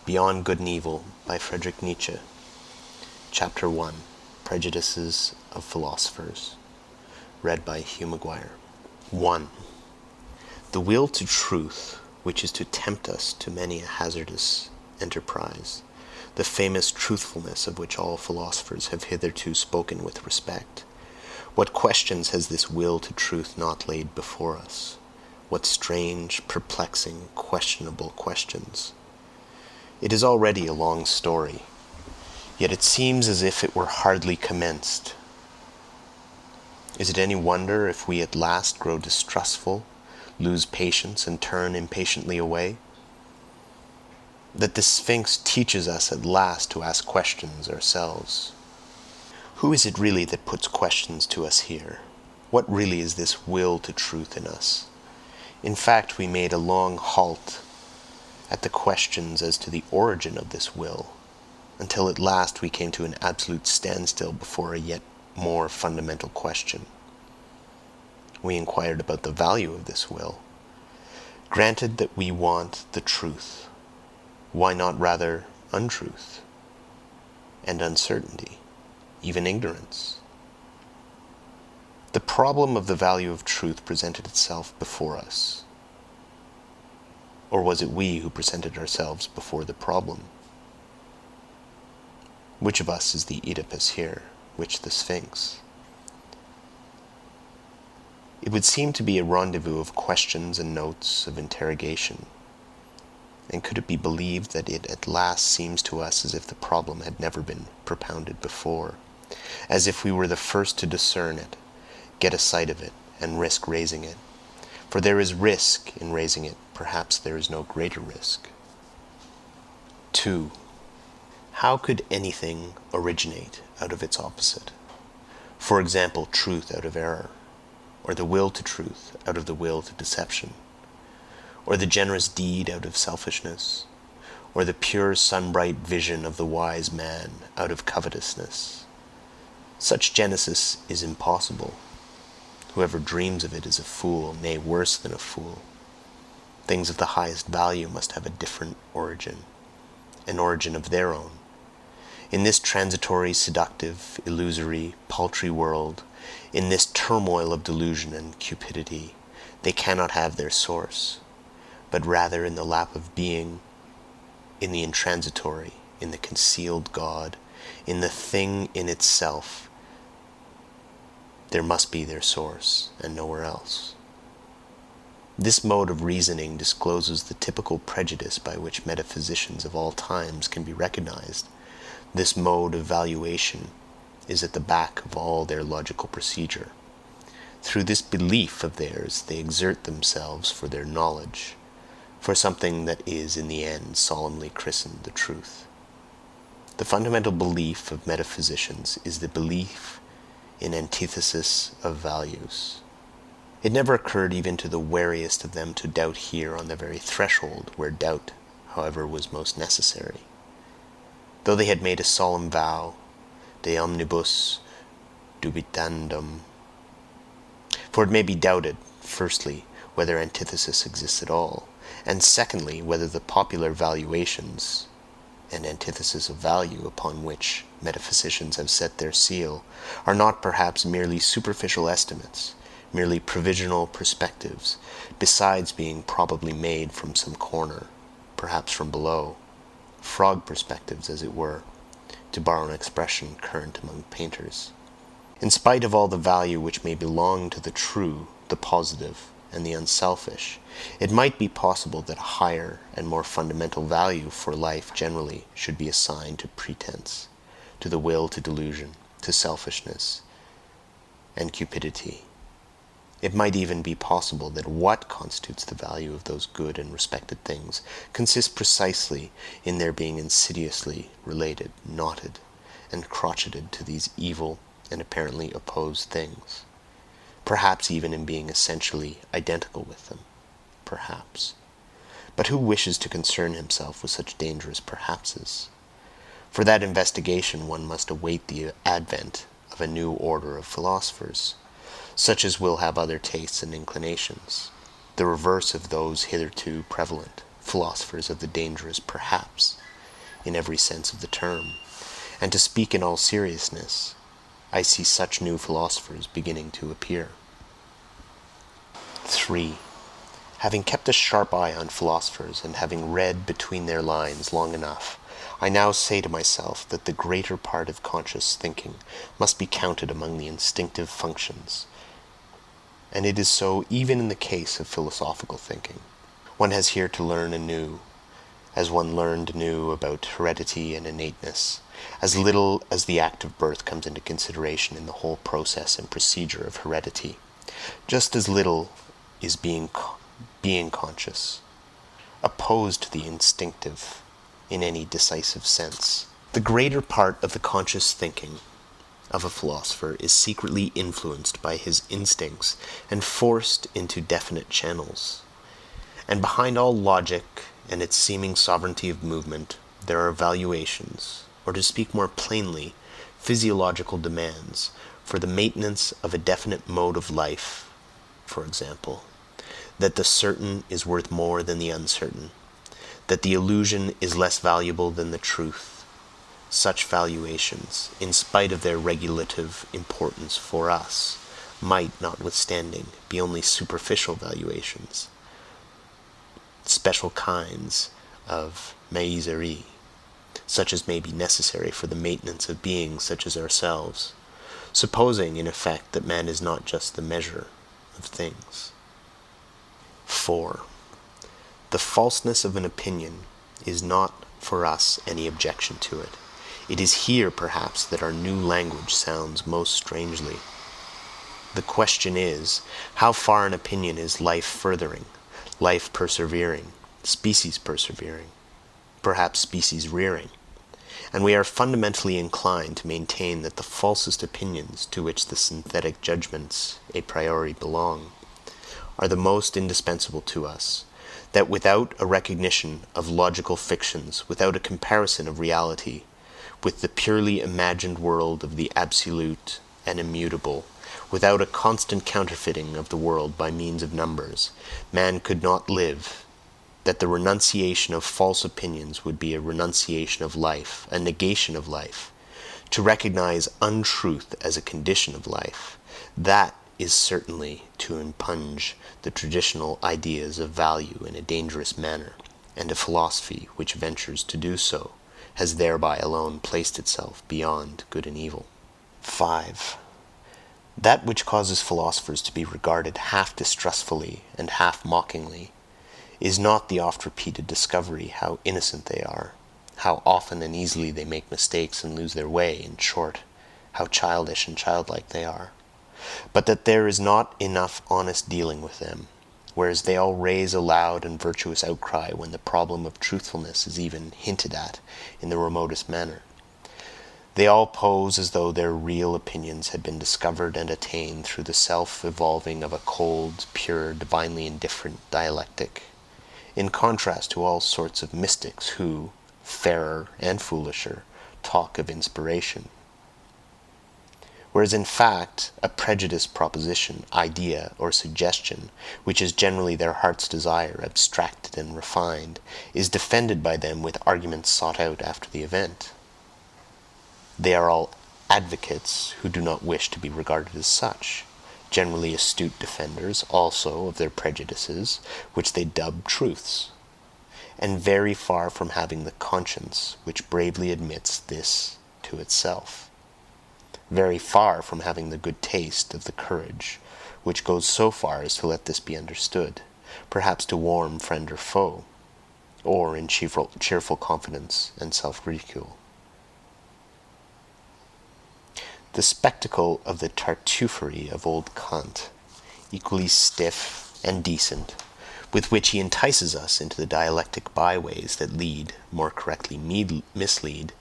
Beyond Good and Evil by Friedrich Nietzsche. Chapter 1, Prejudices of Philosophers. Read by Hugh Maguire. 1. The will to truth, which is to tempt us to many a hazardous enterprise, the famous truthfulness of which all philosophers have hitherto spoken with respect. What questions has this will to truth not laid before us? What strange, perplexing, questionable questions! It is already a long story, yet it seems as if it were hardly commenced. Is it any wonder if we at last grow distrustful, lose patience, and turn impatiently away? That the Sphinx teaches us at last to ask questions ourselves. Who is it really that puts questions to us here? What really is this will to truth in us? In fact, we made a long halt at the questions as to the origin of this will, until at last we came to an absolute standstill before a yet more fundamental question. We inquired about the value of this will. Granted that we want the truth, why not rather untruth and uncertainty, even ignorance? The problem of the value of truth presented itself before us. Or was it we who presented ourselves before the problem? Which of us is the Oedipus here, which the Sphinx? It would seem to be a rendezvous of questions and notes of interrogation. And could it be believed that it at last seems to us as if the problem had never been propounded before, as if we were the first to discern it, get a sight of it, and risk raising it? For there is risk in raising it, perhaps there is no greater risk. 2. How could anything originate out of its opposite? For example, truth out of error, or the will to truth out of the will to deception, or the generous deed out of selfishness, or the pure sunbright vision of the wise man out of covetousness. Such genesis is impossible. Whoever dreams of it is a fool, nay, worse than a fool. Things of the highest value must have a different origin, an origin of their own. In this transitory, seductive, illusory, paltry world, in this turmoil of delusion and cupidity, they cannot have their source, but rather in the lap of being, in the intransitory, in the concealed God, in the thing in itself. There must be their source, and nowhere else. This mode of reasoning discloses the typical prejudice by which metaphysicians of all times can be recognized. This mode of valuation is at the back of all their logical procedure. Through this belief of theirs, they exert themselves for their knowledge, for something that is in the end solemnly christened the truth. The fundamental belief of metaphysicians is the belief in antithesis of values. It never occurred even to the wariest of them to doubt here on the very threshold where doubt, however, was most necessary. Though they had made a solemn vow, de omnibus dubitandum. For it may be doubted, firstly, whether antithesis exists at all, and secondly, whether the popular valuations and antithesis of value upon which metaphysicians have set their seal are not perhaps merely superficial estimates, merely provisional perspectives, besides being probably made from some corner, perhaps from below, frog perspectives, as it were, to borrow an expression current among painters. In spite of all the value which may belong to the true, the positive, and the unselfish, it might be possible that a higher and more fundamental value for life generally should be assigned to pretense, to the will to delusion, to selfishness, and cupidity. It might even be possible that what constitutes the value of those good and respected things consists precisely in their being insidiously related, knotted, and crocheted to these evil and apparently opposed things. Perhaps even in being essentially identical with them. Perhaps. But who wishes to concern himself with such dangerous perhapses? For that investigation one must await the advent of a new order of philosophers, such as will have other tastes and inclinations, the reverse of those hitherto prevalent, philosophers of the dangerous perhaps, in every sense of the term, and to speak in all seriousness, I see such new philosophers beginning to appear. 3. Having kept a sharp eye on philosophers, and having read between their lines long enough, I now say to myself that the greater part of conscious thinking must be counted among the instinctive functions, and it is so even in the case of philosophical thinking. One has here to learn anew, as one learned anew about heredity and innateness, as little as the act of birth comes into consideration in the whole process and procedure of heredity, just as little is being conscious, opposed to the instinctive in any decisive sense. The greater part of the conscious thinking of a philosopher is secretly influenced by his instincts and forced into definite channels. And behind all logic and its seeming sovereignty of movement, there are valuations, or to speak more plainly, physiological demands, for the maintenance of a definite mode of life, for example, that the certain is worth more than the uncertain, that the illusion is less valuable than the truth. Such valuations, in spite of their regulative importance for us, might, notwithstanding, be only superficial valuations, special kinds of miserie, such as may be necessary for the maintenance of beings such as ourselves, supposing, in effect, that man is not just the measure of things. 4. The falseness of an opinion is not for us any objection to it. It is here, perhaps, that our new language sounds most strangely. The question is, how far an opinion is life-furthering, life-persevering, species-persevering, perhaps species-rearing? And we are fundamentally inclined to maintain that the falsest opinions, to which the synthetic judgments a priori belong, are the most indispensable to us, that without a recognition of logical fictions, without a comparison of reality with the purely imagined world of the absolute and immutable, without a constant counterfeiting of the world by means of numbers, man could not live, that the renunciation of false opinions would be a renunciation of life, a negation of life. To recognize untruth as a condition of life, that is certainly to impugn the traditional ideas of value in a dangerous manner, and a philosophy which ventures to do so has thereby alone placed itself beyond good and evil. 5. That which causes philosophers to be regarded half distrustfully and half mockingly is not the oft-repeated discovery how innocent they are, how often and easily they make mistakes and lose their way, in short, how childish and childlike they are, but that there is not enough honest dealing with them, whereas they all raise a loud and virtuous outcry when the problem of truthfulness is even hinted at in the remotest manner. They all pose as though their real opinions had been discovered and attained through the self-evolving of a cold, pure, divinely indifferent dialectic, in contrast to all sorts of mystics who, fairer and foolisher, talk of inspiration. Whereas in fact, a prejudiced proposition, idea, or suggestion, which is generally their heart's desire, abstracted and refined, is defended by them with arguments sought out after the event. They are all advocates who do not wish to be regarded as such, generally astute defenders also of their prejudices, which they dub truths, and very far from having the conscience which bravely admits this to itself, very far from having the good taste of the courage which goes so far as to let this be understood, perhaps to warn friend or foe, or in cheerful confidence and self-ridicule. The spectacle of the Tartuffery of old Kant, equally stiff and decent, with which he entices us into the dialectic byways that lead, more correctly mislead,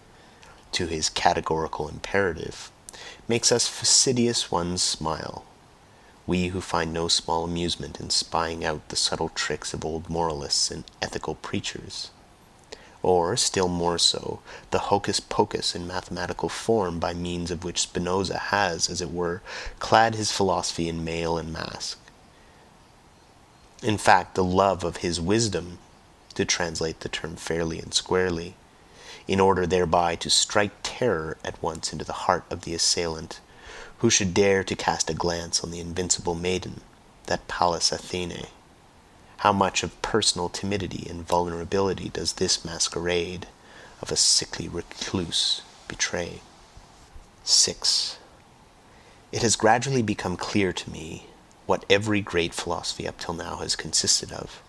to his categorical imperative, makes us fastidious ones smile, we who find no small amusement in spying out the subtle tricks of old moralists and ethical preachers, or, still more so, the hocus-pocus in mathematical form by means of which Spinoza has, as it were, clad his philosophy in mail and mask. In fact, the love of his wisdom, to translate the term fairly and squarely, in order thereby to strike terror at once into the heart of the assailant, who should dare to cast a glance on the invincible maiden, that Pallas Athene? How much of personal timidity and vulnerability does this masquerade of a sickly recluse betray? 6. It has gradually become clear to me what every great philosophy up till now has consisted of,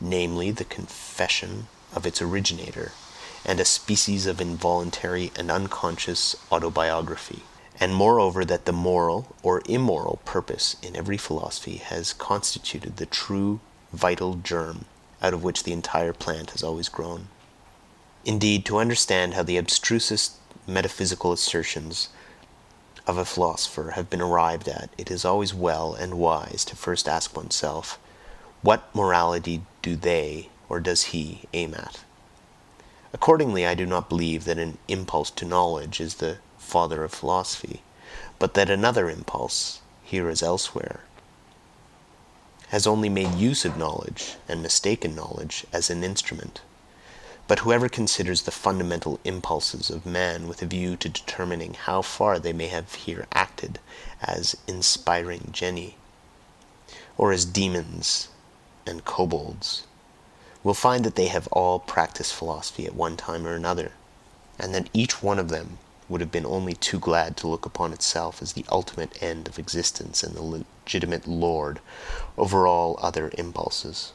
namely the confession of its originator, and a species of involuntary and unconscious autobiography, and moreover that the moral or immoral purpose in every philosophy has constituted the true vital germ out of which the entire plant has always grown. Indeed, to understand how the abstrusest metaphysical assertions of a philosopher have been arrived at, it is always well and wise to first ask oneself, what morality do they, or does he, aim at? Accordingly, I do not believe that an impulse to knowledge is the father of philosophy, but that another impulse, here as elsewhere, has only made use of knowledge, and mistaken knowledge, as an instrument. But whoever considers the fundamental impulses of man with a view to determining how far they may have here acted as inspiring genii, or as demons and kobolds, will find that they have all practiced philosophy at one time or another, and that each one of them would have been only too glad to look upon itself as the ultimate end of existence and the legitimate lord over all other impulses.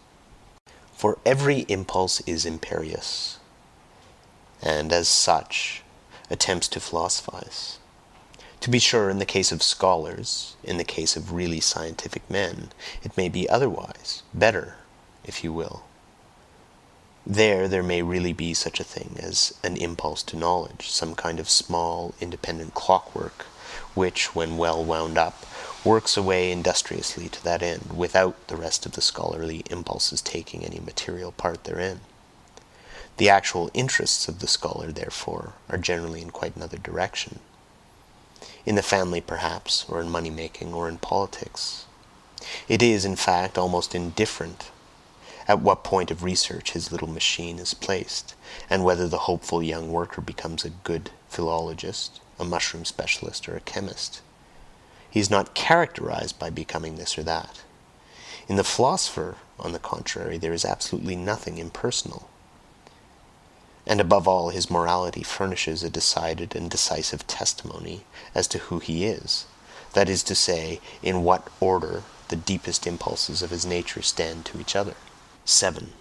For every impulse is imperious, and as such attempts to philosophize. To be sure, in the case of scholars, in the case of really scientific men, it may be otherwise, better, if you will. There may really be such a thing as an impulse to knowledge, some kind of small, independent clockwork, which, when well wound up, works away industriously to that end, without the rest of the scholarly impulses taking any material part therein. The actual interests of the scholar, therefore, are generally in quite another direction. In the family, perhaps, or in money-making, or in politics. It is, in fact, almost indifferent at what point of research his little machine is placed, and whether the hopeful young worker becomes a good philologist, a mushroom specialist, or a chemist. He is not characterized by becoming this or that. In the philosopher, on the contrary, there is absolutely nothing impersonal. And above all, his morality furnishes a decided and decisive testimony as to who he is, that is to say, in what order the deepest impulses of his nature stand to each other. 7.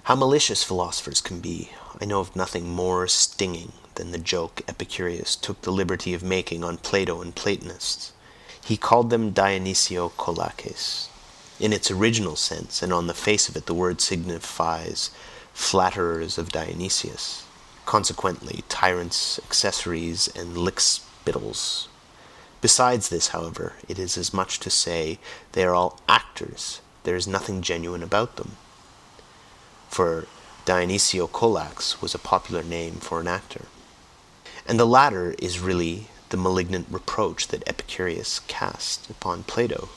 How malicious philosophers can be, I know of nothing more stinging than the joke Epicurus took the liberty of making on Plato and Platonists. He called them Dionysiokolaches. In its original sense, and on the face of it, the word signifies flatterers of Dionysius, consequently tyrants, accessories, and lickspittles. Besides this, however, it is as much to say they are all actors. There is nothing genuine about them. For Dionysiokolax was a popular name for an actor. And the latter is really the malignant reproach that Epicurus cast upon Plato.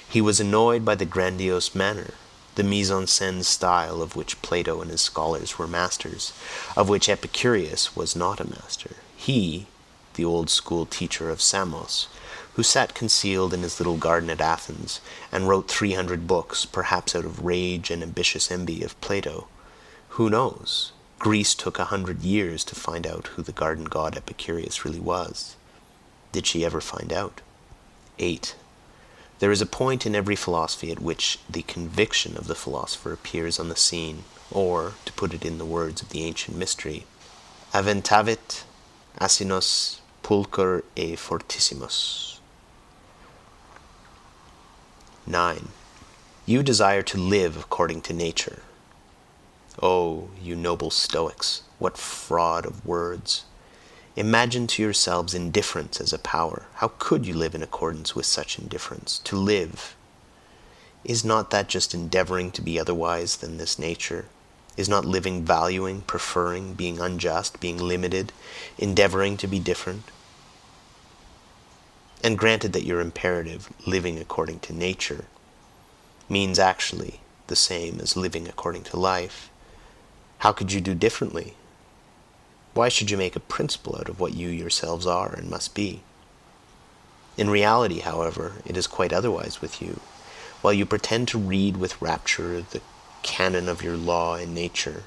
He was annoyed by the grandiose manner, the mise-en-scène style of which Plato and his scholars were masters, of which Epicurus was not a master. He, the old-school teacher of Samos, who sat concealed in his little garden at Athens, and wrote 300 books, perhaps out of rage and ambitious envy of Plato. Who knows? Greece took 100 years to find out who the garden god Epicurus really was. Did she ever find out? 8. There is a point in every philosophy at which the conviction of the philosopher appears on the scene, or, to put it in the words of the ancient mystery, aventavit asinos pulcher e fortissimus. 9. You desire to live according to nature. Oh, you noble Stoics, what fraud of words! Imagine to yourselves indifference as a power. How could you live in accordance with such indifference? To live, is not that just endeavoring to be otherwise than this nature? Is not living valuing, preferring, being unjust, being limited, endeavoring to be different? And granted that your imperative, living according to nature, means actually the same as living according to life, how could you do differently? Why should you make a principle out of what you yourselves are and must be? In reality, however, it is quite otherwise with you. While you pretend to read with rapture the canon of your law and nature,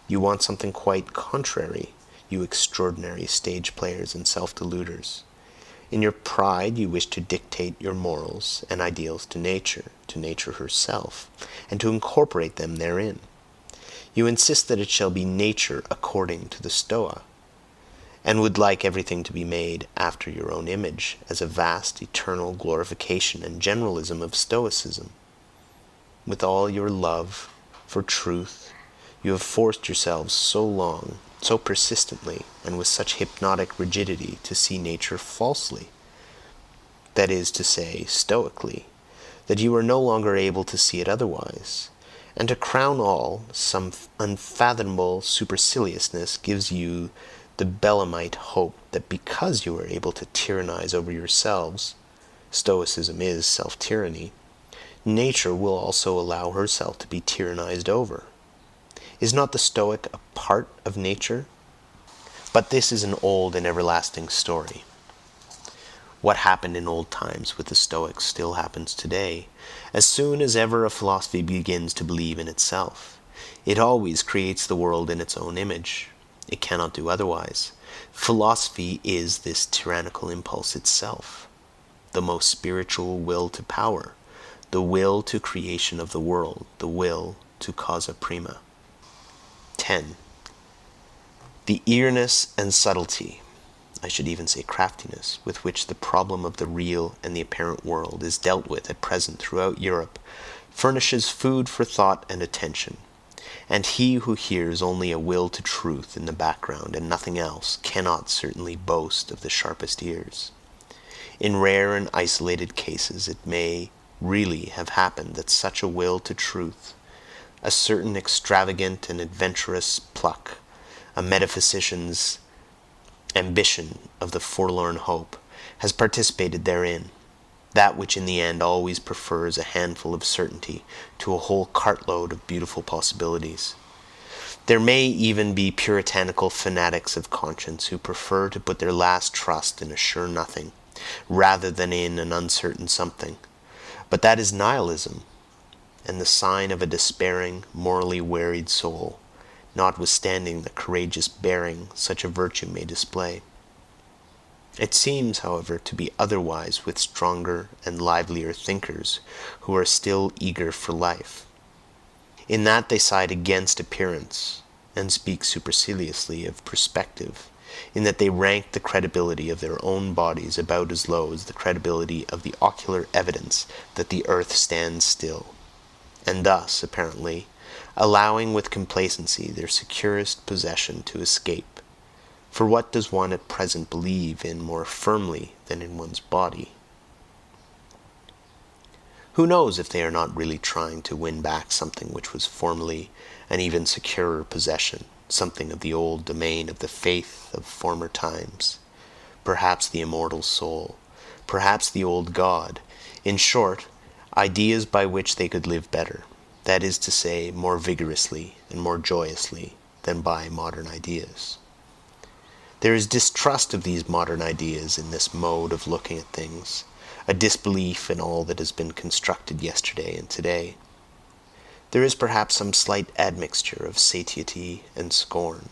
you want something quite contrary, you extraordinary stage players and self-deluders. In your pride, you wish to dictate your morals and ideals to nature herself, and to incorporate them therein. You insist that it shall be nature according to the Stoa, and would like everything to be made after your own image, as a vast eternal glorification and generalism of Stoicism. With all your love for truth, you have forced yourselves so long, so persistently, and with such hypnotic rigidity to see nature falsely, that is to say, stoically, that you are no longer able to see it otherwise. And to crown all, some unfathomable superciliousness gives you the Belemite hope that because you are able to tyrannize over yourselves, Stoicism is self-tyranny, nature will also allow herself to be tyrannized over. Is not the Stoic a part of nature? But this is an old and everlasting story. What happened in old times with the Stoics still happens today. As soon as ever a philosophy begins to believe in itself, it always creates the world in its own image. It cannot do otherwise. Philosophy is this tyrannical impulse itself, the most spiritual will to power, the will to creation of the world, the will to causa prima. 10. The eagerness and subtlety, I should even say craftiness, with which the problem of the real and the apparent world is dealt with at present throughout Europe, furnishes food for thought and attention, and he who hears only a will to truth in the background and nothing else cannot certainly boast of the sharpest ears. In rare and isolated cases it may really have happened that such a will to truth, a certain extravagant and adventurous pluck, a metaphysician's ambition of the forlorn hope, has participated therein, that which in the end always prefers a handful of certainty to a whole cartload of beautiful possibilities. There may even be puritanical fanatics of conscience who prefer to put their last trust in a sure nothing, rather than in an uncertain something. But that is nihilism, and the sign of a despairing, morally wearied soul, notwithstanding the courageous bearing such a virtue may display. It seems, however, to be otherwise with stronger and livelier thinkers who are still eager for life. In that they side against appearance, and speak superciliously of perspective, in that they rank the credibility of their own bodies about as low as the credibility of the ocular evidence that the earth stands still, and thus, apparently, allowing with complacency their securest possession to escape. For what does one at present believe in more firmly than in one's body? Who knows if they are not really trying to win back something which was formerly an even securer possession, something of the old domain of the faith of former times, perhaps the immortal soul, perhaps the old God, in short, ideas by which they could live better, that is to say, more vigorously and more joyously than by modern ideas. There is distrust of these modern ideas in this mode of looking at things, a disbelief in all that has been constructed yesterday and today. There is perhaps some slight admixture of satiety and scorn,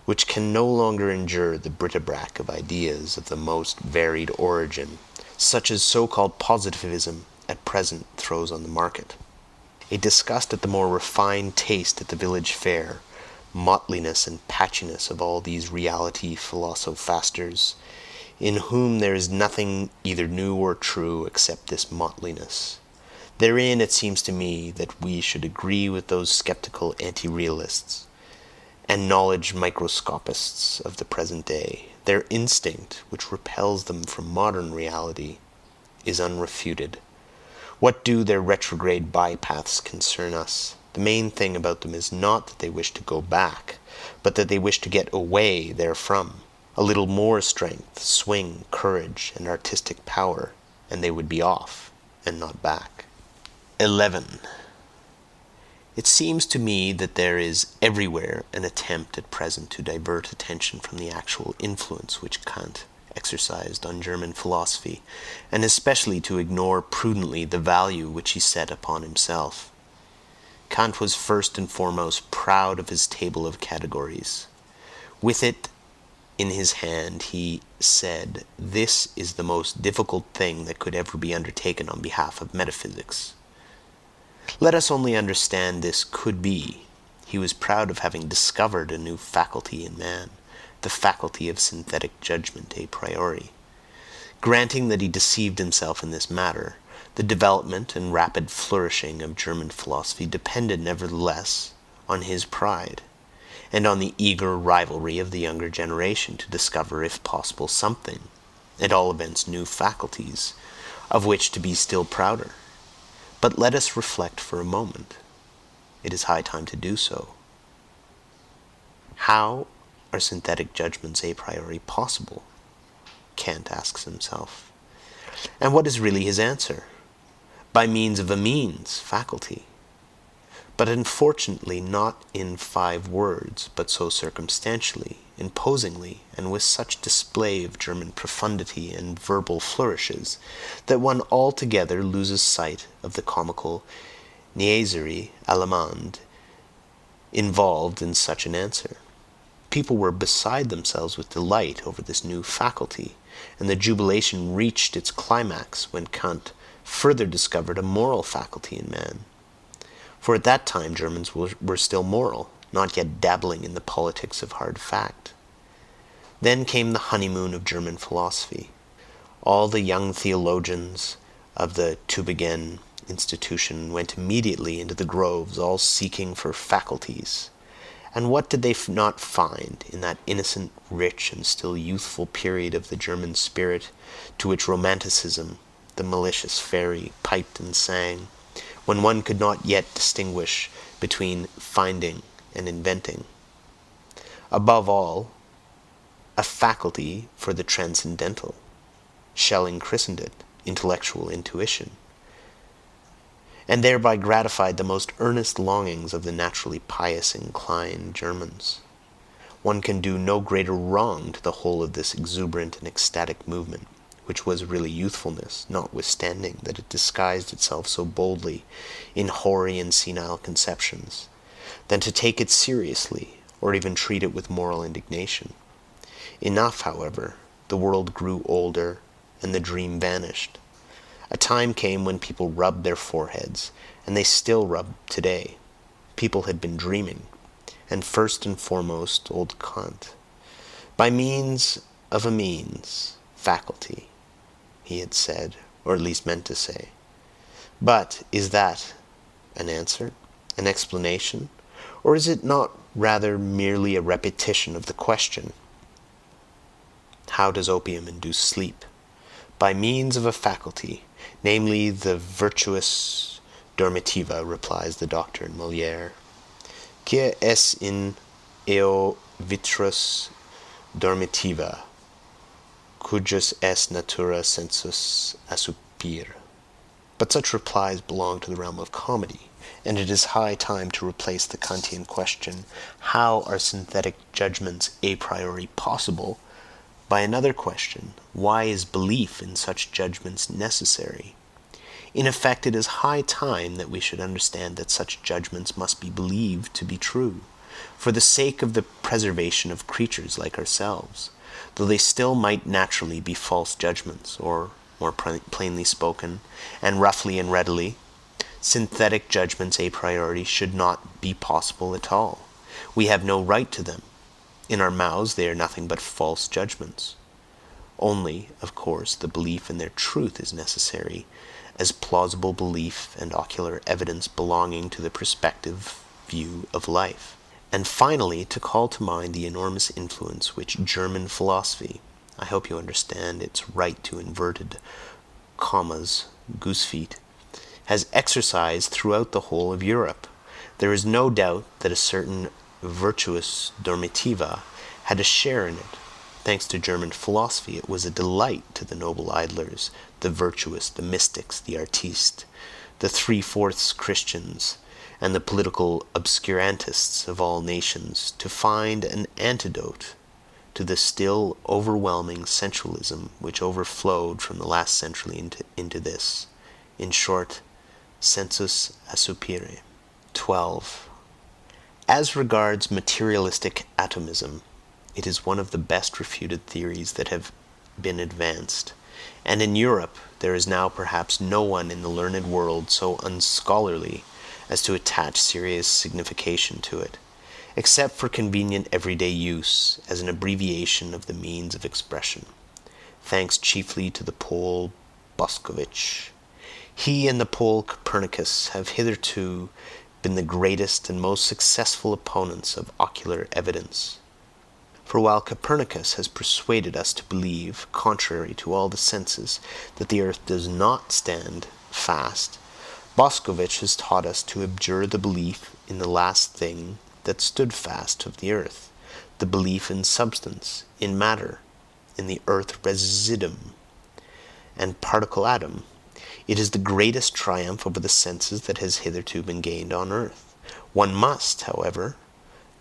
which can no longer endure the bric-a-brac of ideas of the most varied origin, such as so-called positivism at present throws on the market. A disgust at the more refined taste at the village fair, mottliness and patchiness of all these reality philosophasters, in whom there is nothing either new or true except this mottliness. Therein it seems to me that we should agree with those skeptical anti-realists and knowledge microscopists of the present day. Their instinct, which repels them from modern reality, is unrefuted. What do their retrograde bypaths concern us? The main thing about them is not that they wish to go back, but that they wish to get away therefrom. A little more strength, swing, courage, and artistic power, and they would be off, and not back. 11. It seems to me that there is everywhere an attempt at present to divert attention from the actual influence which Kant exercised on German philosophy, and especially to ignore prudently the value which he set upon himself. Kant was first and foremost proud of his table of categories. With it in his hand, he said, "This is the most difficult thing that could ever be undertaken on behalf of metaphysics." Let us only understand this could be. He was proud of having discovered a new faculty in man, the faculty of synthetic judgment a priori. Granting that he deceived himself in this matter, the development and rapid flourishing of German philosophy depended nevertheless on his pride, and on the eager rivalry of the younger generation to discover, if possible, something, at all events new faculties, of which to be still prouder. But let us reflect for a moment. It is high time to do so. How are synthetic judgments a priori possible? Kant asks himself. And what is really his answer? By means of a means, faculty. But unfortunately not in 5 words, but so circumstantially, imposingly, and with such display of German profundity and verbal flourishes, that one altogether loses sight of the comical niaiserie allemande involved in such an answer. People were beside themselves with delight over this new faculty, and the jubilation reached its climax when Kant further discovered a moral faculty in man. For at that time Germans were still moral, not yet dabbling in the politics of hard fact. Then came the honeymoon of German philosophy. All the young theologians of the Tübingen institution went immediately into the groves, all seeking for faculties. And what did they not find in that innocent, rich, and still youthful period of the German spirit, to which Romanticism, the malicious fairy, piped and sang, when one could not yet distinguish between finding and inventing? Above all, a faculty for the transcendental. Schelling christened it intellectual intuition, and thereby gratified the most earnest longings of the naturally pious inclined Germans. One can do no greater wrong to the whole of this exuberant and ecstatic movement, which was really youthfulness, notwithstanding that it disguised itself so boldly in hoary and senile conceptions, than to take it seriously, or even treat it with moral indignation. Enough, however, the world grew older, and the dream vanished. A time came when people rubbed their foreheads, and they still rub today. People had been dreaming, and first and foremost old Kant. By means of a means, faculty, he had said, or at least meant to say. But is that an answer, an explanation, or is it not rather merely a repetition of the question? How does opium induce sleep? By means of a faculty, namely the virtuous dormitiva, replies the doctor in Molière. Quia est in eo vitrus dormitiva, cujus est natura sensus assupir. But such replies belong to the realm of comedy, and it is high time to replace the Kantian question, how are synthetic judgments a priori possible, by another question, why is belief in such judgments necessary? In effect, it is high time that we should understand that such judgments must be believed to be true, for the sake of the preservation of creatures like ourselves, though they still might naturally be false judgments, or, more plainly spoken, and roughly and readily, synthetic judgments a priori should not be possible at all. We have no right to them. In our mouths they are nothing but false judgments. Only, of course, the belief in their truth is necessary, as plausible belief and ocular evidence belonging to the perspective view of life. And finally, to call to mind the enormous influence which German philosophy, I hope you understand its right to inverted commas, goose feet, has exercised throughout the whole of Europe. There is no doubt that a certain virtuous dormitiva had a share in it. Thanks to German philosophy, it was a delight to the noble idlers, the virtuous, the mystics, the artistes, the 3/4 Christians, and the political obscurantists of all nations to find an antidote to the still overwhelming sensualism which overflowed from the last century into this. In short, sensus assupere. 12. As regards materialistic atomism, it is one of the best refuted theories that have been advanced, and in Europe there is now perhaps no one in the learned world so unscholarly as to attach serious signification to it, except for convenient everyday use as an abbreviation of the means of expression, thanks chiefly to the Pole Boscovich. He and the Pole Copernicus have hitherto been the greatest and most successful opponents of ocular evidence. For while Copernicus has persuaded us to believe, contrary to all the senses, that the earth does not stand fast, Boscovich has taught us to abjure the belief in the last thing that stood fast of the earth, the belief in substance, in matter, in the earth residuum and particle atom. It is the greatest triumph over the senses that has hitherto been gained on earth. One must, however,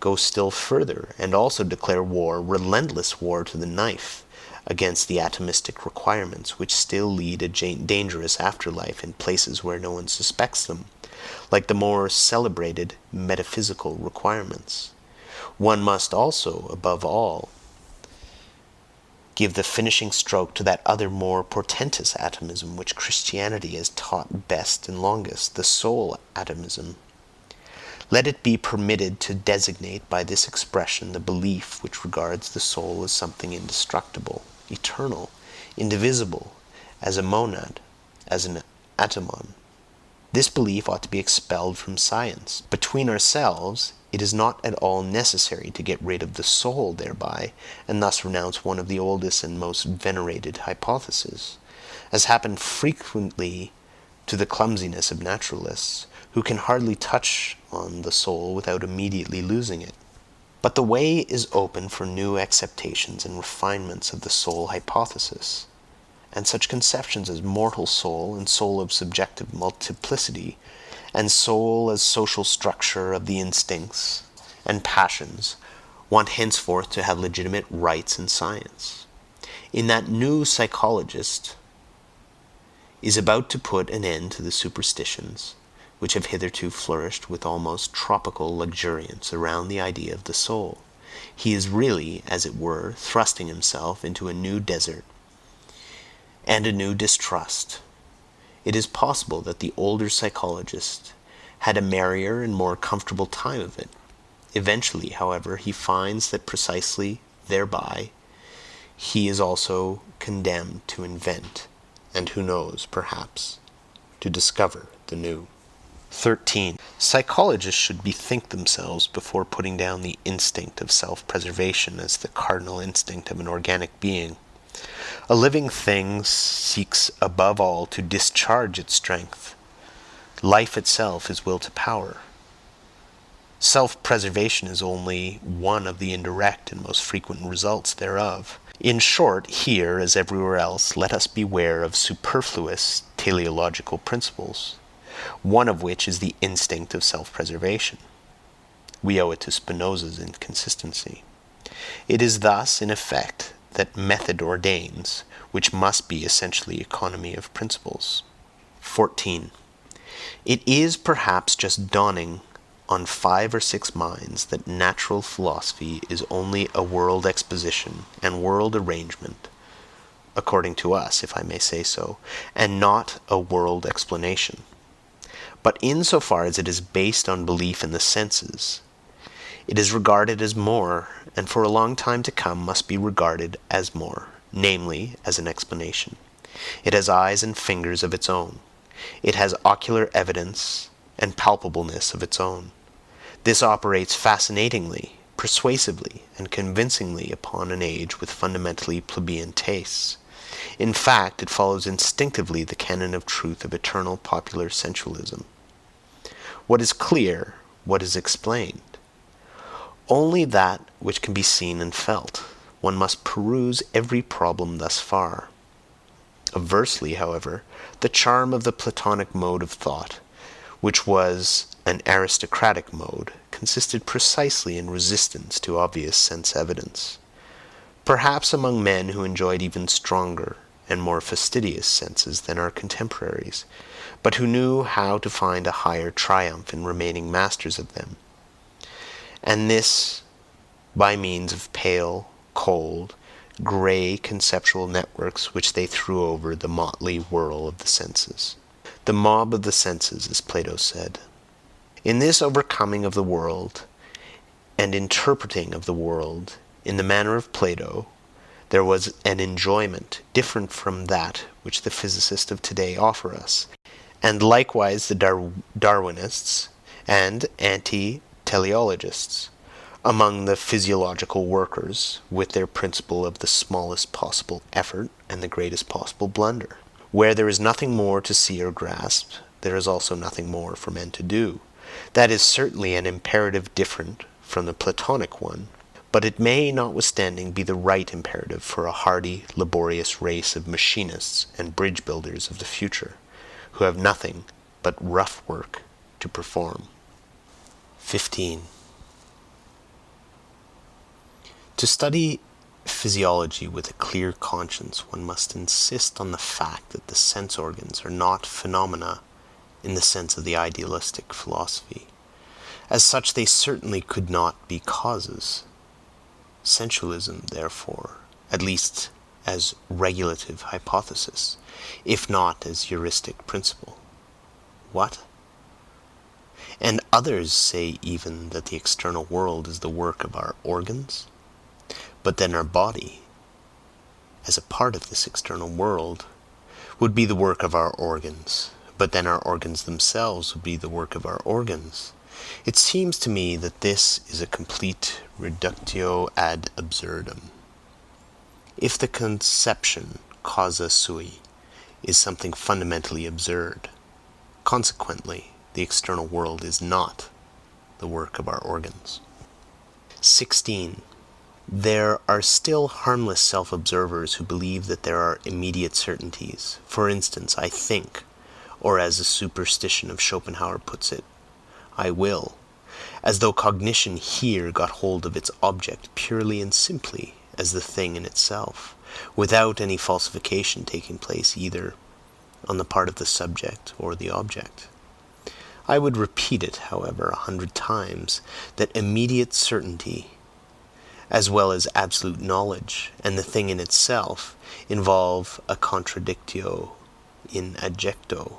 go still further, and also declare war, relentless war to the knife, against the atomistic requirements which still lead a dangerous afterlife in places where no one suspects them, like the more celebrated metaphysical requirements. One must also, above all, give the finishing stroke to that other more portentous atomism which Christianity has taught best and longest, the soul atomism. Let it be permitted to designate by this expression the belief which regards the soul as something indestructible, eternal, indivisible, as a monad, as an atomon. This belief ought to be expelled from science. Between ourselves, it is not at all necessary to get rid of the soul thereby, and thus renounce one of the oldest and most venerated hypotheses, as happened frequently to the clumsiness of naturalists, who can hardly touch on the soul without immediately losing it. But the way is open for new acceptations and refinements of the soul hypothesis, and such conceptions as mortal soul and soul of subjective multiplicity, and soul as social structure of the instincts and passions, want henceforth to have legitimate rights in science. In that new psychologist is about to put an end to the superstitions which have hitherto flourished with almost tropical luxuriance around the idea of the soul. He is really, as it were, thrusting himself into a new desert and a new distrust. It is possible that the older psychologist had a merrier and more comfortable time of it. Eventually, however, he finds that precisely thereby he is also condemned to invent, and who knows, perhaps, to discover the new. 13. Psychologists should bethink themselves before putting down the instinct of self-preservation as the cardinal instinct of an organic being. A living thing seeks above all to discharge its strength. Life itself is will to power. Self-preservation is only one of the indirect and most frequent results thereof. In short, here, as everywhere else, let us beware of superfluous teleological principles, one of which is the instinct of self-preservation. We owe it to Spinoza's inconsistency. It is thus, in effect, that method ordains, which must be essentially economy of principles. 14. It is perhaps just dawning on 5 or 6 minds that natural philosophy is only a world exposition and world arrangement, according to us, if I may say so, and not a world explanation. But insofar as it is based on belief in the senses, it is regarded as more, and for a long time to come must be regarded as more, namely, as an explanation. It has eyes and fingers of its own. It has ocular evidence and palpableness of its own. This operates fascinatingly, persuasively, and convincingly upon an age with fundamentally plebeian tastes. In fact, it follows instinctively the canon of truth of eternal popular sensualism. What is clear? What is explained? Only that which can be seen and felt. One must peruse every problem thus far. Aversely, however, the charm of the Platonic mode of thought, which was an aristocratic mode, consisted precisely in resistance to obvious sense evidence. Perhaps among men who enjoyed even stronger and more fastidious senses than our contemporaries, but who knew how to find a higher triumph in remaining masters of them, and this by means of pale, cold, gray conceptual networks which they threw over the motley whirl of the senses. The mob of the senses, as Plato said. In this overcoming of the world and interpreting of the world in the manner of Plato, there was an enjoyment different from that which the physicists of today offer us, and likewise the Darwinists and anti-teleologists, among the physiological workers, with their principle of the smallest possible effort and the greatest possible blunder. Where there is nothing more to see or grasp, there is also nothing more for men to do. That is certainly an imperative different from the Platonic one, but it may notwithstanding be the right imperative for a hardy, laborious race of machinists and bridge builders of the future, who have nothing but rough work to perform. 15. To study physiology with a clear conscience, one must insist on the fact that the sense organs are not phenomena in the sense of the idealistic philosophy. As such, they certainly could not be causes. Sensualism, therefore, at least as regulative hypothesis, if not as heuristic principle. What? And others say even that the external world is the work of our organs? But then our body, as a part of this external world, would be the work of our organs, but then our organs themselves would be the work of our organs. It seems to me that this is a complete reductio ad absurdum. If the conception causa sui is something fundamentally absurd, consequently, the external world is not the work of our organs. 16. There are still harmless self-observers who believe that there are immediate certainties. For instance, I think, or as a superstition of Schopenhauer puts it, I will, as though cognition here got hold of its object purely and simply as the thing in itself, without any falsification taking place either on the part of the subject or the object. I would repeat it, however, 100 times, that immediate certainty, as well as absolute knowledge, and the thing in itself, involve a contradictio in adjecto.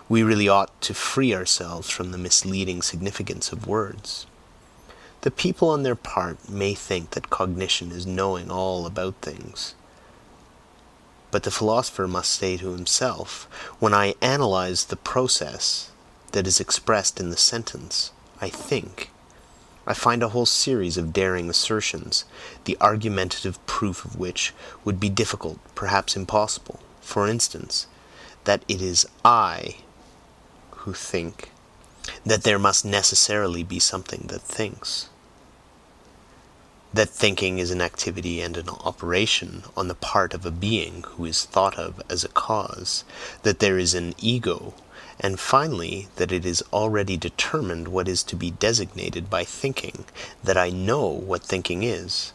We really ought to free ourselves from the misleading significance of words. The people on their part may think that cognition is knowing all about things. But the philosopher must say to himself, when I analyze the process that is expressed in the sentence, I think, I find a whole series of daring assertions, the argumentative proof of which would be difficult, perhaps impossible. For instance, that it is I who think, that there must necessarily be something that thinks, that thinking is an activity and an operation on the part of a being who is thought of as a cause, that there is an ego, and finally, that it is already determined what is to be designated by thinking, that I know what thinking is.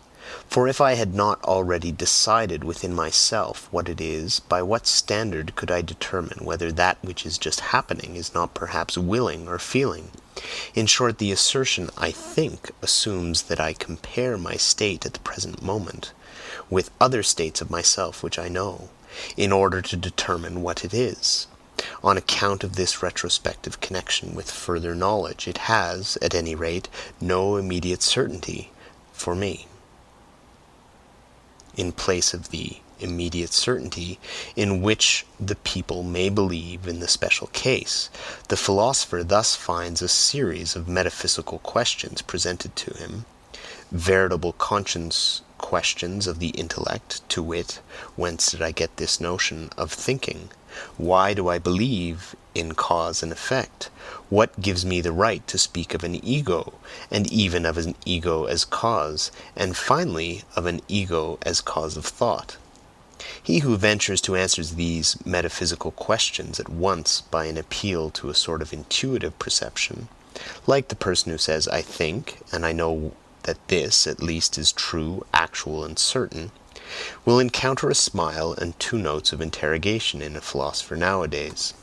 For if I had not already decided within myself what it is, by what standard could I determine whether that which is just happening is not perhaps willing or feeling? In short, the assertion "I think" assumes that I compare my state at the present moment with other states of myself which I know, in order to determine what it is. On account of this retrospective connection with further knowledge, it has, at any rate, no immediate certainty for me. In place of the immediate certainty in which the people may believe in the special case, the philosopher thus finds a series of metaphysical questions presented to him, veritable conscience questions of the intellect, to wit, whence did I get this notion of thinking? Why do I believe in cause and effect? What gives me the right to speak of an ego, and even of an ego as cause, and finally of an ego as cause of thought? He who ventures to answer these metaphysical questions at once by an appeal to a sort of intuitive perception, like the person who says, "I think, and I know that this, at least, is true, actual, and certain," will encounter a smile and two notes of interrogation in a philosopher nowadays.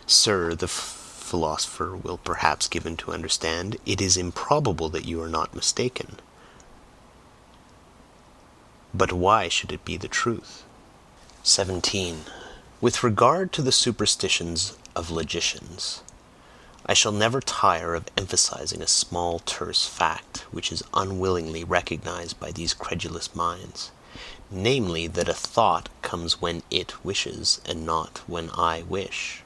"Sir," the philosopher will perhaps give him to understand, "it is improbable that you are not mistaken. But why should it be the truth?" 17. With regard to the superstitions of logicians, I shall never tire of emphasizing a small terse fact which is unwillingly recognized by these credulous minds, namely that a thought comes when it wishes, and not when I wish.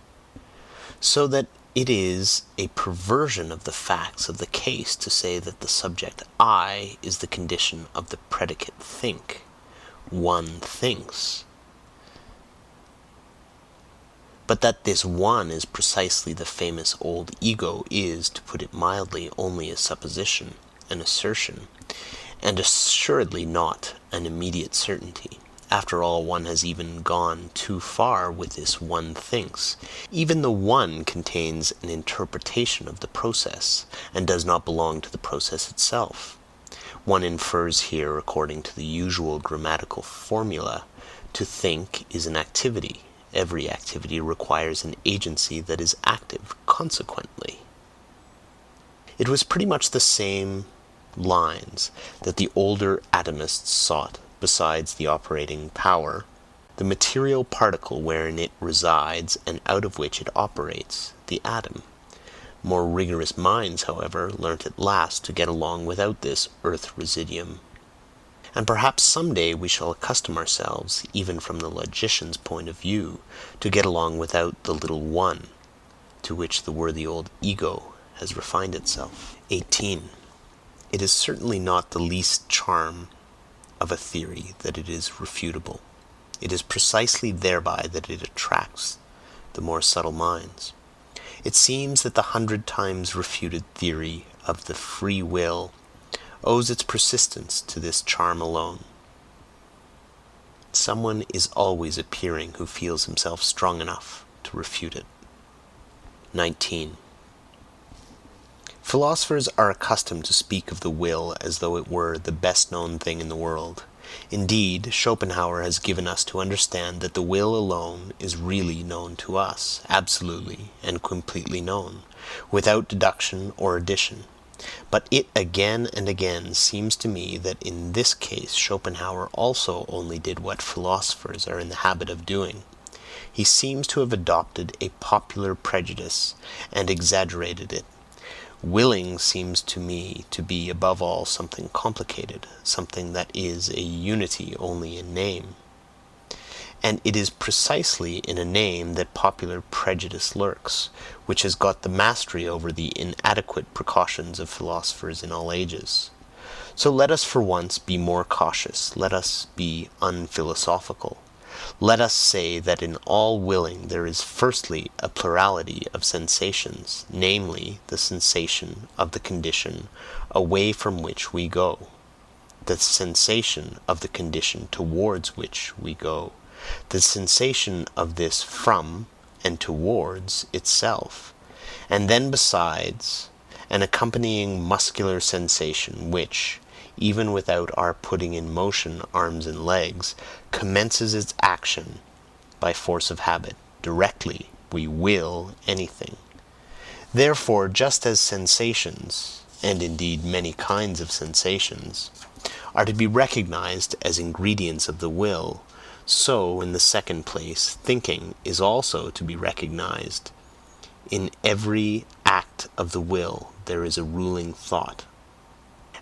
So that it is a perversion of the facts of the case to say that the subject I is the condition of the predicate think. One thinks. But that this one is precisely the famous old ego is, to put it mildly, only a supposition, an assertion, and assuredly not an immediate certainty. After all, one has even gone too far with this one thinks. Even the one contains an interpretation of the process, and does not belong to the process itself. One infers here, according to the usual grammatical formula, to think is an activity. Every activity requires an agency that is active, consequently. It was pretty much the same lines that the older atomists sought, besides the operating power, the material particle wherein it resides and out of which it operates, the atom. More rigorous minds, however, learnt at last to get along without this earth residuum. And perhaps some day we shall accustom ourselves, even from the logician's point of view, to get along without the little one, to which the worthy old ego has refined itself. 18. It is certainly not the least charm of a theory that it is refutable. It is precisely thereby that it attracts the more subtle minds. It seems that the 100 times refuted theory of the free will owes its persistence to this charm alone. Someone is always appearing who feels himself strong enough to refute it. 19. Philosophers are accustomed to speak of the will as though it were the best known thing in the world. Indeed, Schopenhauer has given us to understand that the will alone is really known to us, absolutely and completely known, without deduction or addition. But it again and again seems to me that in this case Schopenhauer also only did what philosophers are in the habit of doing. He seems to have adopted a popular prejudice and exaggerated it. Willing seems to me to be above all something complicated, something that is a unity only in name. And it is precisely in a name that popular prejudice lurks, which has got the mastery over the inadequate precautions of philosophers in all ages. So let us for once be more cautious, let us be unphilosophical. Let us say that in all willing there is firstly a plurality of sensations, namely, the sensation of the condition away from which we go, the sensation of the condition towards which we go, the sensation of this from and towards itself, and then besides, an accompanying muscular sensation which, even without our putting in motion arms and legs, commences its action by force of habit, directly we will anything. Therefore, just as sensations, and indeed many kinds of sensations, are to be recognized as ingredients of the will, so, in the second place, thinking is also to be recognized. In every act of the will there is a ruling thought.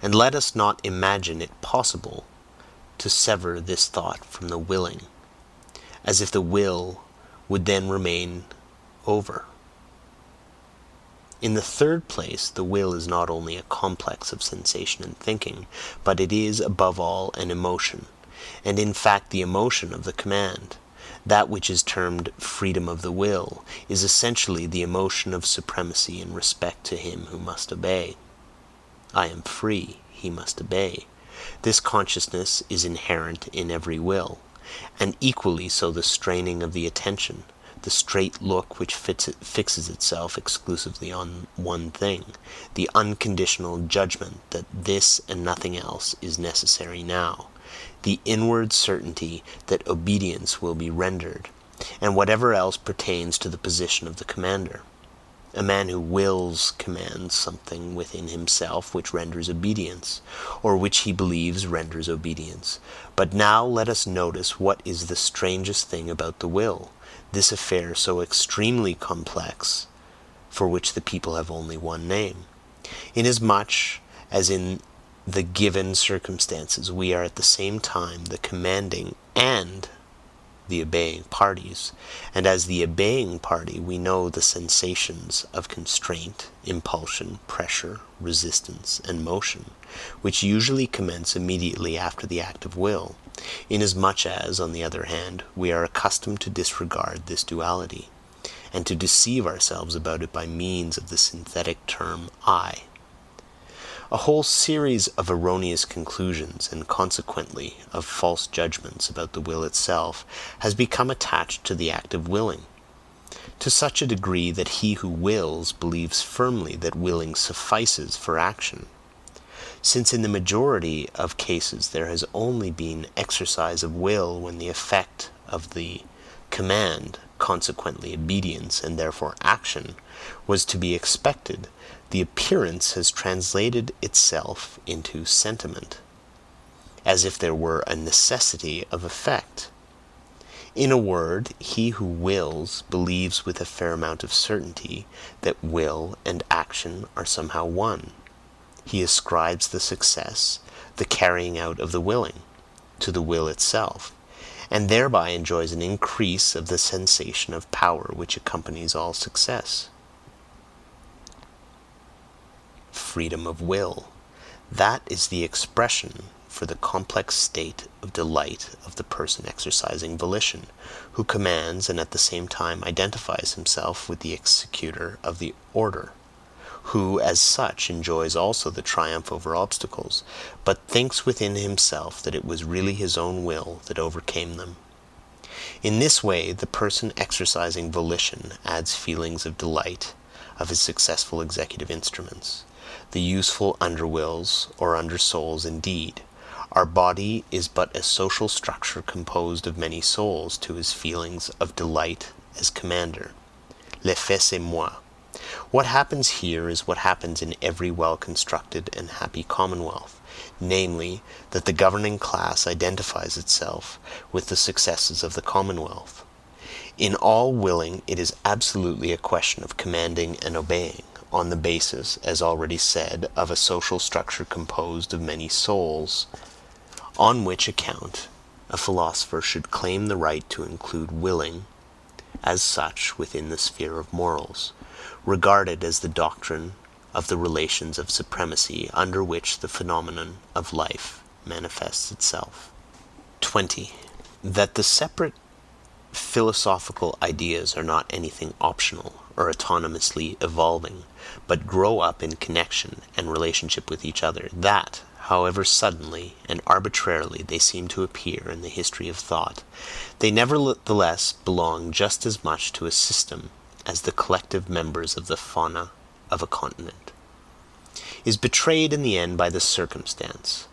And let us not imagine it possible to sever this thought from the willing, as if the will would then remain over. In the third place, the will is not only a complex of sensation and thinking, but it is above all an emotion, and in fact the emotion of the command. That which is termed freedom of the will is essentially the emotion of supremacy in respect to him who must obey. I am free, he must obey. This consciousness is inherent in every will, and equally so the straining of the attention, the straight look which fixes itself exclusively on one thing, the unconditional judgment that this and nothing else is necessary now, the inward certainty that obedience will be rendered, and whatever else pertains to the position of the commander. A man who wills commands something within himself which renders obedience, or which he believes renders obedience. But now let us notice what is the strangest thing about the will, this affair so extremely complex, for which the people have only one name. Inasmuch as in the given circumstances we are at the same time the commanding and the obeying parties, and as the obeying party we know the sensations of constraint, impulsion, pressure, resistance, and motion, which usually commence immediately after the act of will, inasmuch as, on the other hand, we are accustomed to disregard this duality, and to deceive ourselves about it by means of the synthetic term "I." A whole series of erroneous conclusions, and consequently of false judgments about the will itself, has become attached to the act of willing, to such a degree that he who wills believes firmly that willing suffices for action, since in the majority of cases there has only been exercise of will when the effect of the command, consequently obedience and therefore action, was to be expected. The appearance has translated itself into sentiment, as if there were a necessity of effect. In a word, he who wills believes with a fair amount of certainty that will and action are somehow one. He ascribes the success, the carrying out of the willing, to the will itself, and thereby enjoys an increase of the sensation of power which accompanies all success. Freedom of will, that is the expression for the complex state of delight of the person exercising volition, who commands and at the same time identifies himself with the executor of the order, who as such enjoys also the triumph over obstacles, but thinks within himself that it was really his own will that overcame them. In this way the person exercising volition adds feelings of delight of his successful executive instruments. The useful underwills, or undersouls indeed, our body is but a social structure composed of many souls to his feelings of delight as commander. L'effet c'est moi. What happens here is what happens in every well-constructed and happy commonwealth, namely, that the governing class identifies itself with the successes of the commonwealth. In all willing it is absolutely a question of commanding and obeying, on the basis, as already said, of a social structure composed of many souls, on which account a philosopher should claim the right to include willing as such within the sphere of morals, regarded as the doctrine of the relations of supremacy under which the phenomenon of life manifests itself. 20. That the separate philosophical ideas are not anything optional or autonomously evolving, but grow up in connection and relationship with each other, that, however suddenly and arbitrarily they seem to appear in the history of thought, they nevertheless belong just as much to a system as the collective members of the fauna of a continent, is betrayed in the end by the circumstance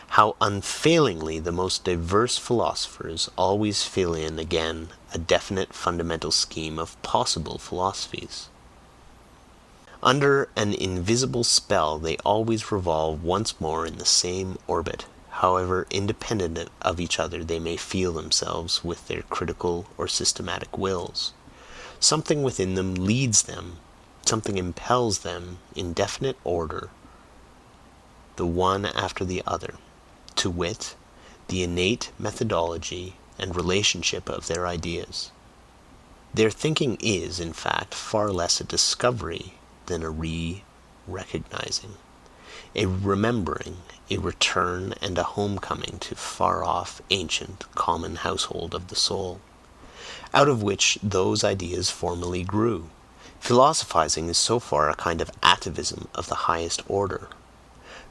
how unfailingly the most diverse philosophers always fill in again a definite fundamental scheme of possible philosophies. Under an invisible spell they always revolve once more in the same orbit, however independent of each other they may feel themselves with their critical or systematic wills. Something within them leads them, something impels them in definite order, the one after the other, to wit, the innate methodology and relationship of their ideas. Their thinking is, in fact, far less a discovery than a recognizing, a remembering, a return and a homecoming to far-off, ancient, common household of the soul, out of which those ideas formerly grew. Philosophizing is so far a kind of atavism of the highest order.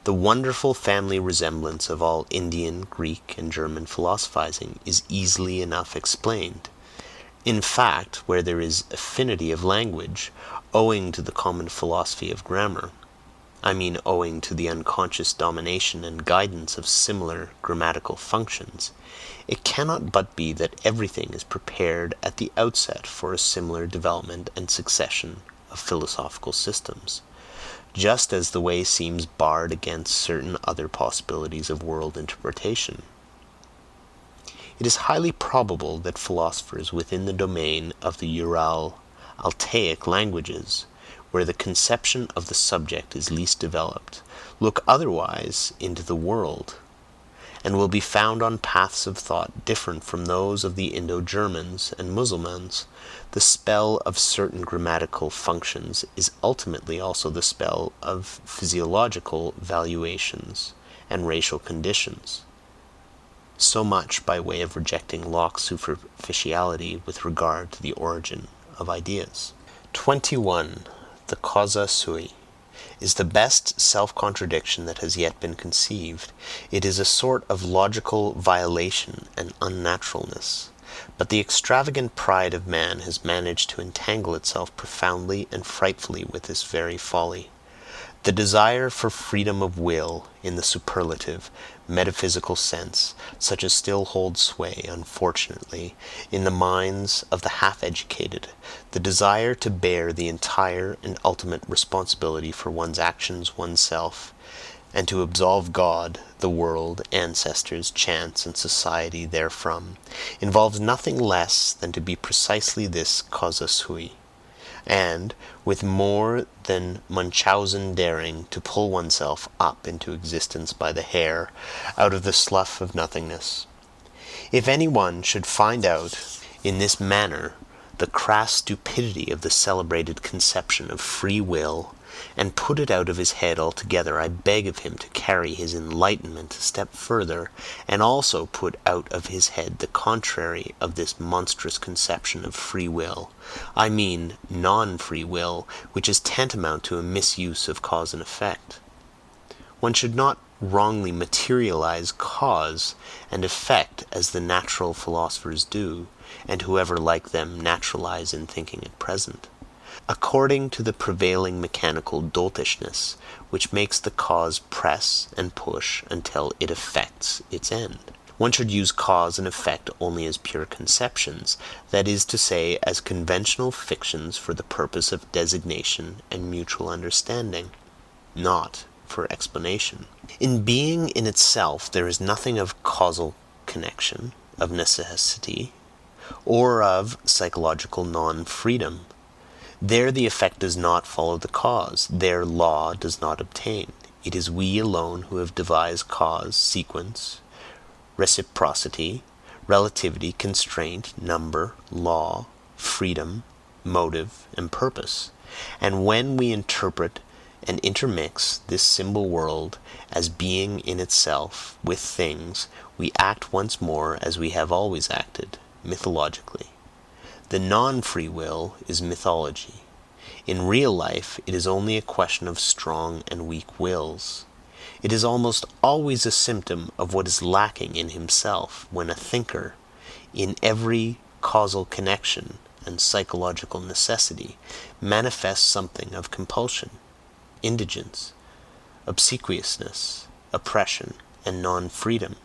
The wonderful family resemblance of all Indian, Greek, and German philosophizing is easily enough explained. In fact, where there is affinity of language, owing to the common philosophy of grammar, I mean owing to the unconscious domination and guidance of similar grammatical functions, it cannot but be that everything is prepared at the outset for a similar development and succession of philosophical systems, just as the way seems barred against certain other possibilities of world interpretation. It is highly probable that philosophers within the domain of the Ural-Altaic languages, where the conception of the subject is least developed, look otherwise into the world, and will be found on paths of thought different from those of the Indo-Germans and Mussulmans. The spell of certain grammatical functions is ultimately also the spell of physiological valuations and racial conditions. So much by way of rejecting Locke's superficiality with regard to the origin of ideas. 21. The causa sui is the best self-contradiction that has yet been conceived. It is a sort of logical violation and unnaturalness, but the extravagant pride of man has managed to entangle itself profoundly and frightfully with this very folly. The desire for freedom of will, in the superlative, metaphysical sense, such as still holds sway, unfortunately, in the minds of the half-educated, the desire to bear the entire and ultimate responsibility for one's actions oneself, and to absolve God, the world, ancestors, chance, and society therefrom, involves nothing less than to be precisely this causa sui, and, with more than Munchausen daring, to pull oneself up into existence by the hair, out of the slough of nothingness. If any one should find out, in this manner, the crass stupidity of the celebrated conception of free will, and put it out of his head altogether, I beg of him to carry his enlightenment a step further, and also put out of his head the contrary of this monstrous conception of free will, I mean non-free will, which is tantamount to a misuse of cause and effect. One should not wrongly materialize cause and effect as the natural philosophers do, and whoever like them naturalize in thinking at present, according to the prevailing mechanical doltishness, which makes the cause press and push until it effects its end. One should use cause and effect only as pure conceptions, that is to say, as conventional fictions for the purpose of designation and mutual understanding, not for explanation. In being in itself there is nothing of causal connection, of necessity, or of psychological non-freedom. There the effect does not follow the cause, there law does not obtain. It is we alone who have devised cause, sequence, reciprocity, relativity, constraint, number, law, freedom, motive, and purpose. And when we interpret and intermix this symbol world as being in itself with things, we act once more as we have always acted, mythologically. The non-free will is mythology. In real life, it is only a question of strong and weak wills. It is almost always a symptom of what is lacking in himself when a thinker, in every causal connection and psychological necessity, manifests something of compulsion, indigence, obsequiousness, oppression, and non-freedom.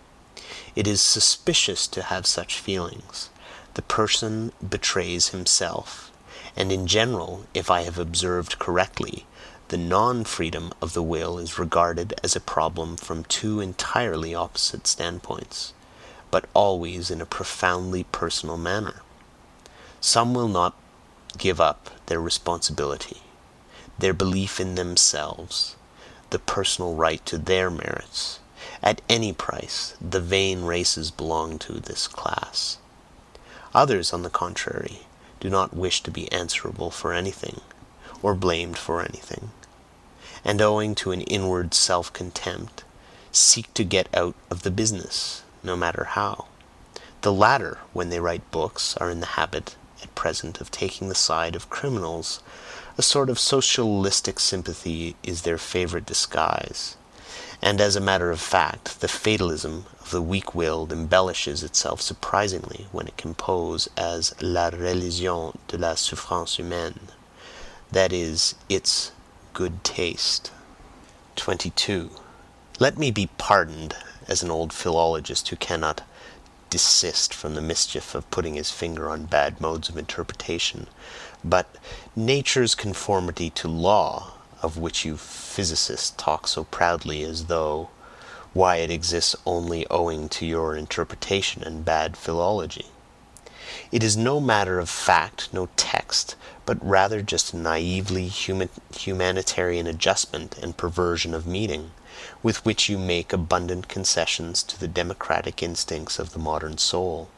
It is suspicious to have such feelings. The person betrays himself, and in general, if I have observed correctly, the non-freedom of the will is regarded as a problem from two entirely opposite standpoints, but always in a profoundly personal manner. Some will not give up their responsibility, their belief in themselves, the personal right to their merits, at any price. The vain races belong to this class. Others, on the contrary, do not wish to be answerable for anything, or blamed for anything, and owing to an inward self-contempt, seek to get out of the business, no matter how. The latter, when they write books, are in the habit at present of taking the side of criminals. A sort of socialistic sympathy is their favorite disguise, And as a matter of fact, the fatalism of the weak-willed embellishes itself surprisingly when it can pose as la religion de la souffrance humaine, that is, its good taste. 22. Let me be pardoned as an old philologist who cannot desist from the mischief of putting his finger on bad modes of interpretation, but nature's conformity to law, of which you physicists talk so proudly as though, why, it exists only owing to your interpretation and bad philology. It is no matter of fact, no text, but rather just a naively humanitarian adjustment and perversion of meaning, with which you make abundant concessions to the democratic instincts of the modern soul.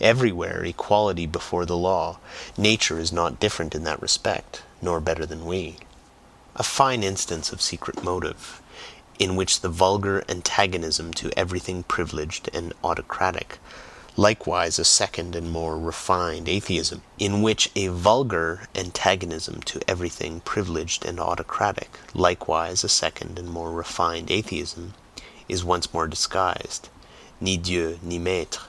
Everywhere equality before the law, nature is not different in that respect, nor better than we. A fine instance of secret motive, in which the vulgar antagonism to everything privileged and autocratic, likewise a second and more refined atheism, in which a vulgar antagonism to everything privileged and autocratic, likewise a second and more refined atheism, is once more disguised, ni Dieu ni maître.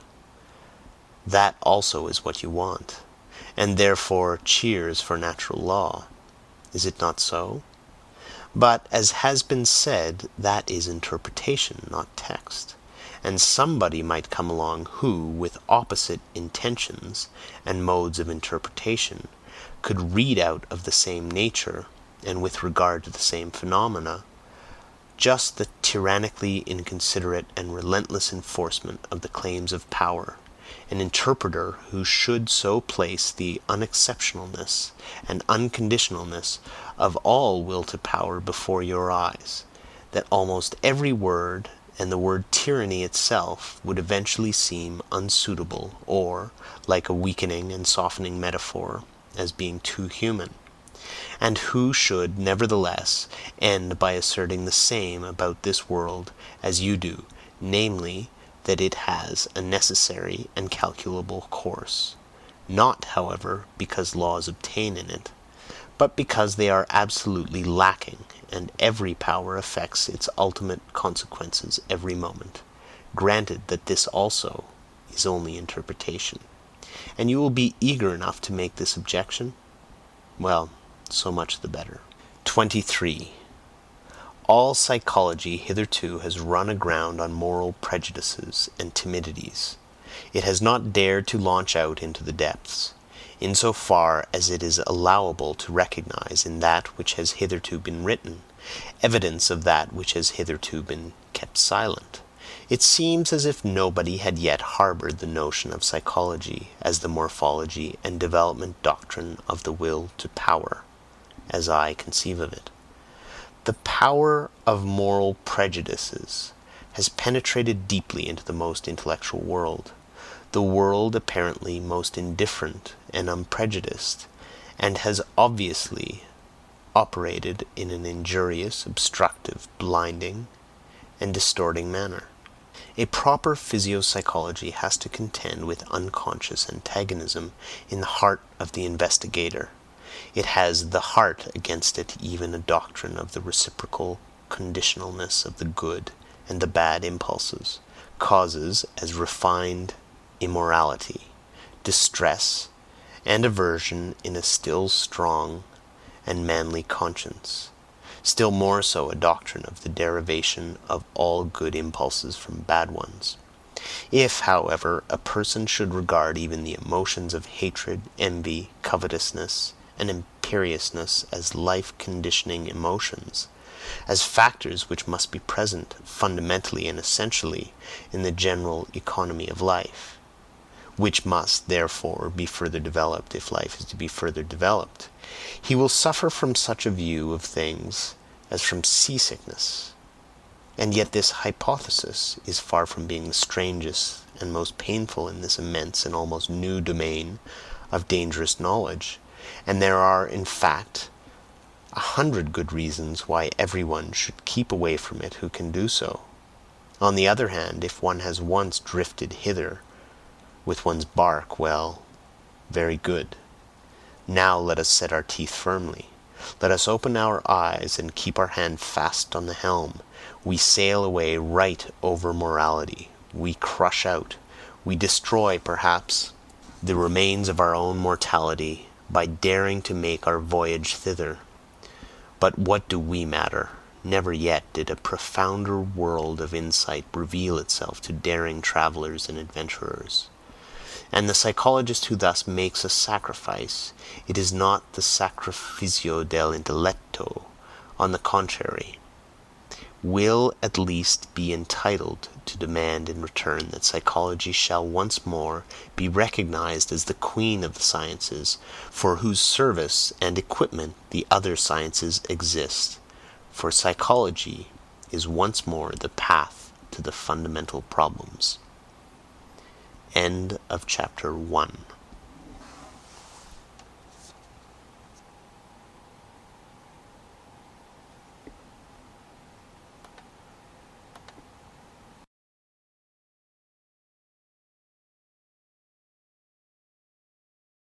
That also is what you want, and therefore cheers for natural law. Is it not so? But, as has been said, that is interpretation, not text, and somebody might come along who, with opposite intentions and modes of interpretation, could read out of the same nature, and with regard to the same phenomena, just the tyrannically inconsiderate and relentless enforcement of the claims of power, an interpreter who should so place the unexceptionalness and unconditionalness of all will to power before your eyes, that almost every word, and the word tyranny itself, would eventually seem unsuitable, or, like a weakening and softening metaphor, as being too human, and who should, nevertheless, end by asserting the same about this world as you do, namely, that it has a necessary and calculable course, not, however, because laws obtain in it, but because they are absolutely lacking, and every power affects its ultimate consequences every moment, granted that this also is only interpretation. And you will be eager enough to make this objection? Well, so much the better. 23. All psychology hitherto has run aground on moral prejudices and timidities. It has not dared to launch out into the depths, in so far as it is allowable to recognize in that which has hitherto been written, evidence of that which has hitherto been kept silent. It seems as if nobody had yet harbored the notion of psychology as the morphology and development doctrine of the will to power, as I conceive of it. The power of moral prejudices has penetrated deeply into the most intellectual world, the world apparently most indifferent and unprejudiced, and has obviously operated in an injurious, obstructive, blinding, and distorting manner. A proper physiopsychology has to contend with unconscious antagonism in the heart of the investigator. It has the heart against it even a doctrine of the reciprocal conditionalness of the good and the bad impulses, causes as refined immorality, distress, and aversion in a still strong and manly conscience, still more so a doctrine of the derivation of all good impulses from bad ones. If, however, a person should regard even the emotions of hatred, envy, covetousness, and imperiousness as life-conditioning emotions, as factors which must be present fundamentally and essentially in the general economy of life, which must, therefore, be further developed if life is to be further developed, he will suffer from such a view of things as from seasickness. And yet this hypothesis is far from being the strangest and most painful in this immense and almost new domain of dangerous knowledge, and there are, in fact, 100 good reasons why everyone should keep away from it who can do so. On the other hand, if one has once drifted hither with one's bark, well, very good. Now let us set our teeth firmly. Let us open our eyes and keep our hand fast on the helm. We sail away right over morality. We crush out, we destroy, perhaps, the remains of our own mortality by daring to make our voyage thither. But what do we matter? Never yet did a profounder world of insight reveal itself to daring travelers and adventurers. And the psychologist who thus makes a sacrifice, it is not the sacrificio del intelletto, on the contrary, will at least be entitled to demand in return that psychology shall once more be recognized as the queen of the sciences, for whose service and equipment the other sciences exist, for psychology is once more the path to the fundamental problems. End of chapter 1.